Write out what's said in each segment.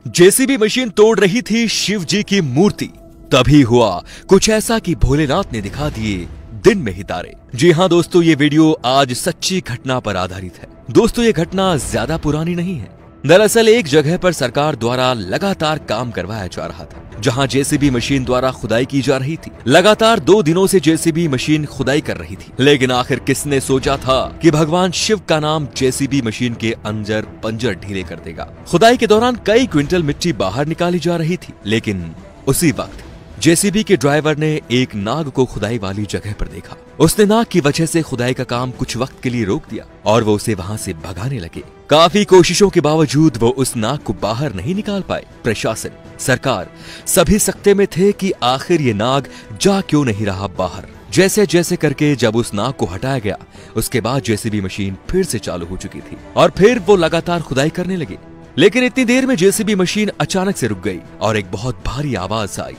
JCB machine तोड़ रही थी शिव जी की मूर्ति। तभी हुआ कुछ ऐसा कि भोलेनाथ ने दिखा दिए दिन में ही तारे। जी हां दोस्तों, ये वीडियो आज सच्ची घटना पर आधारित है। दोस्तों, ये घटना ज्यादा पुरानी नहीं है। दरअसल एक जगह पर सरकार द्वारा लगातार काम करवाया जा रहा था, जहां जेसीबी मशीन द्वारा खुदाई की जा रही थी। लगातार 2 दिनों से जेसीबी मशीन खुदाई कर रही थी, लेकिन आखिर किसने सोचा था कि भगवान शिव का नाम जेसीबी मशीन के अंदर पंजर ढीले कर देगा। खुदाई के दौरान कई क्विंटल मिट्टी बाहर निकाली जा रही थी, लेकिन उसी वक्त जेसीबी के ड्राइवर ने एक नाग को खुदाई वाली जगह पर देखा। उसने नाग की वजह से खुदाई का काम कुछ वक्त के लिए रोक दिया और वो उसे वहां से भगाने लगे। काफी कोशिशों के बावजूद वो उस नाग को बाहर नहीं निकाल पाए। प्रशासन, सरकार सभी सकते में थे कि आखिर ये नाग जा क्यों नहीं रहा बाहर। जैसे जैसे करके जब उस नाग को हटाया गया, उसके बाद जेसीबी मशीन फिर से चालू हो चुकी थी और फिर वो लगातार खुदाई करने लगे। लेकिन इतनी देर में जेसीबी मशीन अचानक से रुक गई और एक बहुत भारी आवाज आई,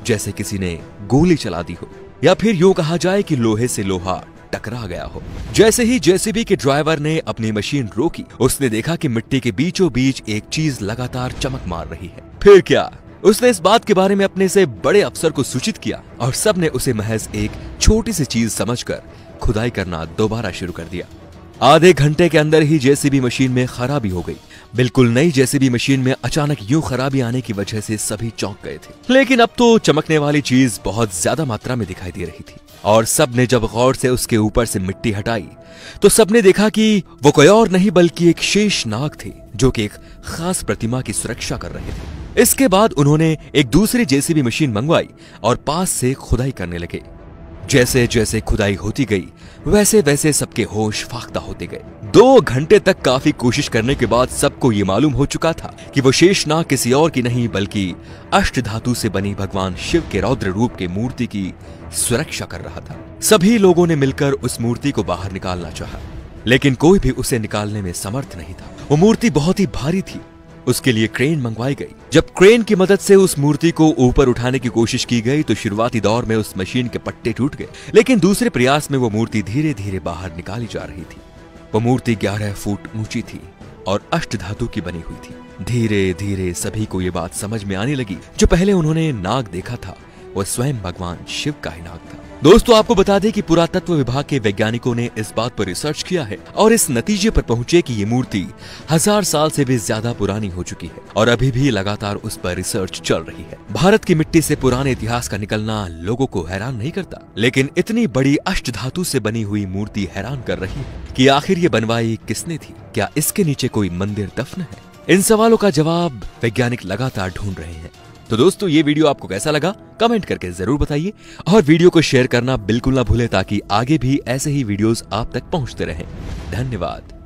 जैसे किसी ने गोली चला दी हो, या फिर यूं कहा जाए कि लोहे से लोहा टकरा गया हो। जैसे ही जेसीबी के ड्राइवर ने अपनी मशीन रोकी, उसने देखा कि मिट्टी के बीचों बीच एक चीज लगातार चमक मार रही है। फिर क्या, उसने इस बात के बारे में अपने से बड़े अफसर को सूचित किया और सबने उसे महज एक छोटी सी चीज समझकर खुदाई करना दोबारा शुरू कर दिया। आधे घंटे के अंदर ही जेसीबी मशीन में खराबी हो गई। बिल्कुल नई जेसीबी मशीन में अचानक यूं खराबी आने की वजह से सभी चौंक गए थे। लेकिन अब तो चमकने वाली चीज बहुत ज्यादा मात्रा में दिखाई दे रही थी और सबने जब गौर से उसके ऊपर से मिट्टी हटाई तो सबने देखा कि वो कोई और नहीं बल्कि एक शेष नाग थे, जो कि एक खास प्रतिमा की सुरक्षा कर रहे थे। इसके बाद उन्होंने एक दूसरी जेसीबी मशीन मंगवाई और पास से खुदाई करने लगे। जैसे जैसे खुदाई होती गई, वैसे वैसे सबके होश फाख्ता होते गए। 2 घंटे तक काफी कोशिश करने के बाद सबको ये मालूम हो चुका था कि वो शेषनाग किसी और की नहीं बल्कि अष्टधातु से बनी भगवान शिव के रौद्र रूप के मूर्ति की सुरक्षा कर रहा था। सभी लोगों ने मिलकर उस मूर्ति को बाहर निकालना चाहा, लेकिन कोई भी उसे निकालने में समर्थ नहीं था। वो मूर्ति बहुत ही भारी थी। उसके लिए क्रेन मंगवाई गई। जब क्रेन की मदद से उस मूर्ति को ऊपर उठाने की कोशिश की गई तो शुरुआती दौर में उस मशीन के पट्टे टूट गए, लेकिन दूसरे प्रयास में वो मूर्ति धीरे धीरे बाहर निकाली जा रही थी। वो मूर्ति 11 फुट ऊंची थी और अष्टधातु की बनी हुई थी। धीरे धीरे सभी को ये बात समझ में आने लगी, जो पहले उन्होंने नाग देखा था वो स्वयं भगवान शिव का ही नाग था। दोस्तों, आपको बता दें कि पुरातत्व विभाग के वैज्ञानिकों ने इस बात पर रिसर्च किया है और इस नतीजे पर पहुंचे कि ये मूर्ति 1000 साल से भी ज्यादा पुरानी हो चुकी है और अभी भी लगातार उस पर रिसर्च चल रही है। भारत की मिट्टी से पुराने इतिहास का निकलना लोगों को हैरान नहीं करता, लेकिन इतनी बड़ी अष्टधातु से बनी हुई मूर्ति हैरान कर रही है कि आखिर ये बनवाई किसने थी। क्या इसके नीचे कोई मंदिर दफन है? इन सवालों का जवाब वैज्ञानिक लगातार ढूंढ रहे हैं। तो दोस्तों, ये वीडियो आपको कैसा लगा कमेंट करके जरूर बताइए और वीडियो को शेयर करना बिल्कुल ना भूलें ताकि आगे भी ऐसे ही वीडियोस आप तक पहुंचते रहें। धन्यवाद।